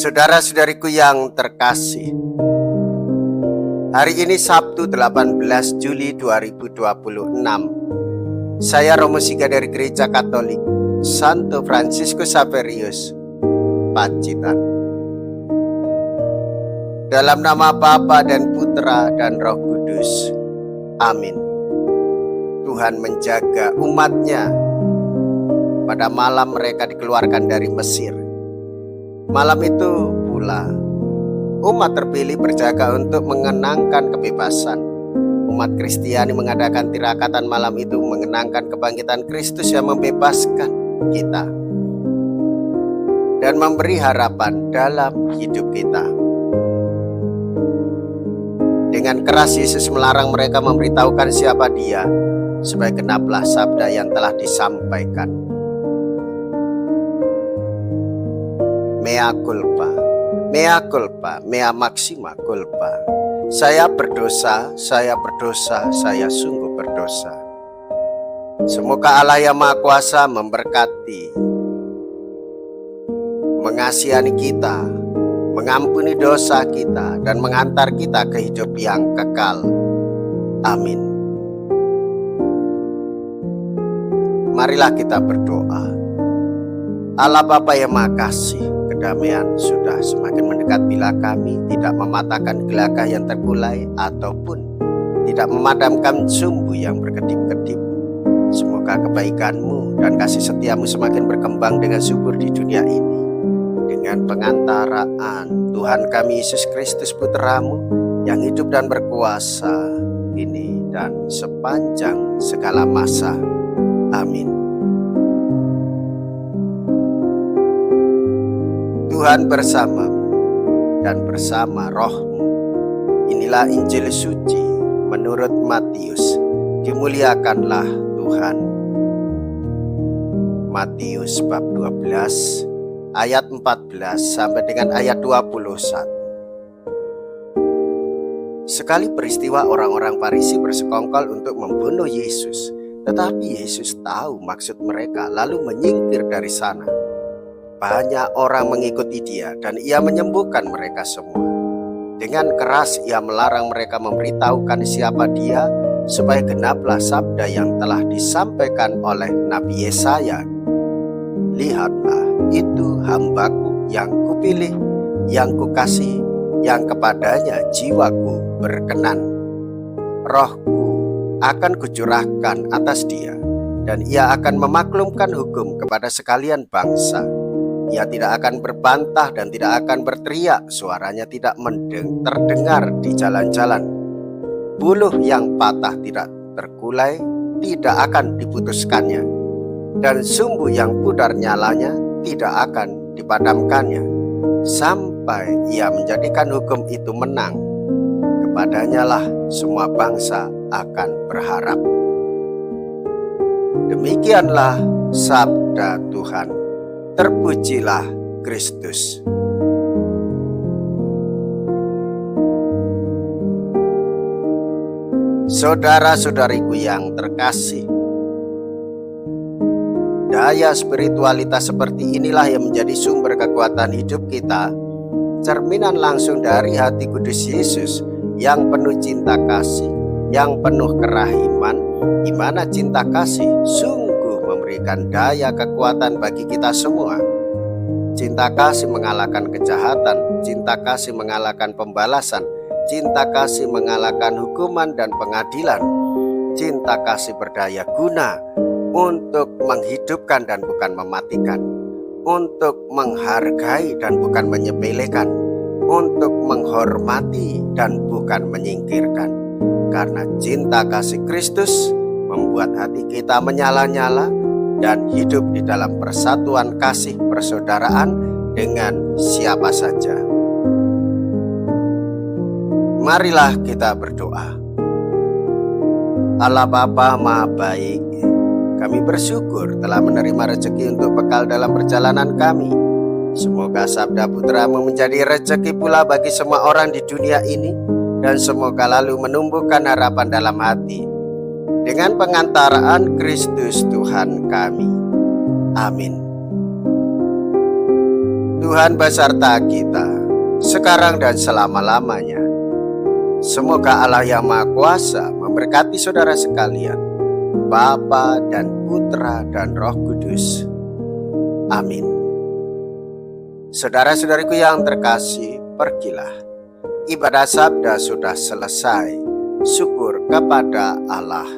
Saudara-saudariku yang terkasih, hari ini Sabtu 18 Juli 2026. Saya Romo Siga dari Gereja Katolik Santo Fransiskus Xaverius, Pacitan. Dalam nama Bapa dan Putra dan Roh Kudus. Amin. Tuhan menjaga umatnya pada malam mereka dikeluarkan dari Mesir. Malam itu pula umat terpilih berjaga untuk mengenangkan kebebasan. Umat Kristiani mengadakan tirakatan malam itu mengenangkan kebangkitan Kristus yang membebaskan kita dan memberi harapan dalam hidup kita. Dengan keras Yesus melarang mereka memberitahukan siapa Dia, supaya genaplah sabda yang telah disampaikan. Mea culpa, mea culpa, mea maxima culpa. Saya berdosa, saya berdosa, saya sungguh berdosa. Semoga Allah yang Maha Kuasa memberkati, mengasihani kita, mengampuni dosa kita, dan mengantar kita ke hidup yang kekal. Amin. Marilah kita berdoa. Allah Bapa yang Maha Kasih, kedamaian sudah semakin mendekat bila kami tidak mematahkan gelagah yang terkulai ataupun tidak memadamkan sumbu yang berkedip-kedip. Semoga kebaikan-Mu dan kasih setia-Mu semakin berkembang dengan subur di dunia ini. Dengan pengantaraan Tuhan kami Yesus Kristus Putra-Mu yang hidup dan berkuasa ini dan sepanjang segala masa. Amin. Tuhan bersamamu dan bersama rohmu. Inilah Injil suci menurut Matius. Dimuliakanlah Tuhan. Matius bab 12 ayat 14 sampai dengan ayat 21. Sekali peristiwa orang-orang Farisi bersekongkol untuk membunuh Yesus, tetapi Yesus tahu maksud mereka lalu menyingkir dari sana. Banyak orang mengikuti Dia dan Ia menyembuhkan mereka semua. Dengan keras Ia melarang mereka memberitahukan siapa Dia, supaya genaplah sabda yang telah disampaikan oleh Nabi Yesaya. Lihatlah, itu hamba-Ku yang Kupilih, yang Kukasihi, yang kepadanya jiwaku berkenan. Roh-Ku akan Kucurahkan atas Dia, dan Ia akan memaklumkan hukum kepada sekalian bangsa. Ia tidak akan berbantah dan tidak akan berteriak, suaranya tidak terdengar di jalan-jalan. Buluh yang patah tidak terkulai, tidak akan diputuskannya, dan sumbu yang pudar nyalanya tidak akan dipadamkannya, sampai Ia menjadikan hukum itu menang. Kepadanya lah semua bangsa akan berharap. Demikianlah sabda Tuhan. Terpujilah Kristus. Saudara-saudariku yang terkasih, daya spiritualitas seperti inilah yang menjadi sumber kekuatan hidup kita, cerminan langsung dari hati kudus Yesus yang penuh cinta kasih, yang penuh kerahiman, di mana cinta kasih memberikan daya kekuatan bagi kita semua. Cinta kasih mengalahkan kejahatan, cinta kasih mengalahkan pembalasan, cinta kasih mengalahkan hukuman dan pengadilan. Cinta kasih berdaya guna untuk menghidupkan dan bukan mematikan, untuk menghargai dan bukan menyepelekan, untuk menghormati dan bukan menyingkirkan. Karena cinta kasih Kristus membuat hati kita menyala-nyala dan hidup di dalam persatuan kasih persaudaraan dengan siapa saja. Marilah kita berdoa. Allah Bapa Maha Baik, kami bersyukur telah menerima rezeki untuk bekal dalam perjalanan kami. Semoga sabda Putra-Mu menjadi rezeki pula bagi semua orang di dunia ini, dan semoga lalu menumbuhkan harapan dalam hati dengan pengantaraan Kristus Tuhan kami. Amin. Tuhan beserta kita, sekarang dan selama-lamanya. Semoga Allah yang Maha Kuasa memberkati saudara sekalian, Bapa dan Putra dan Roh Kudus. Amin. Saudara-saudariku yang terkasih, pergilah. Ibadah sabda sudah selesai. Syukur kepada Allah.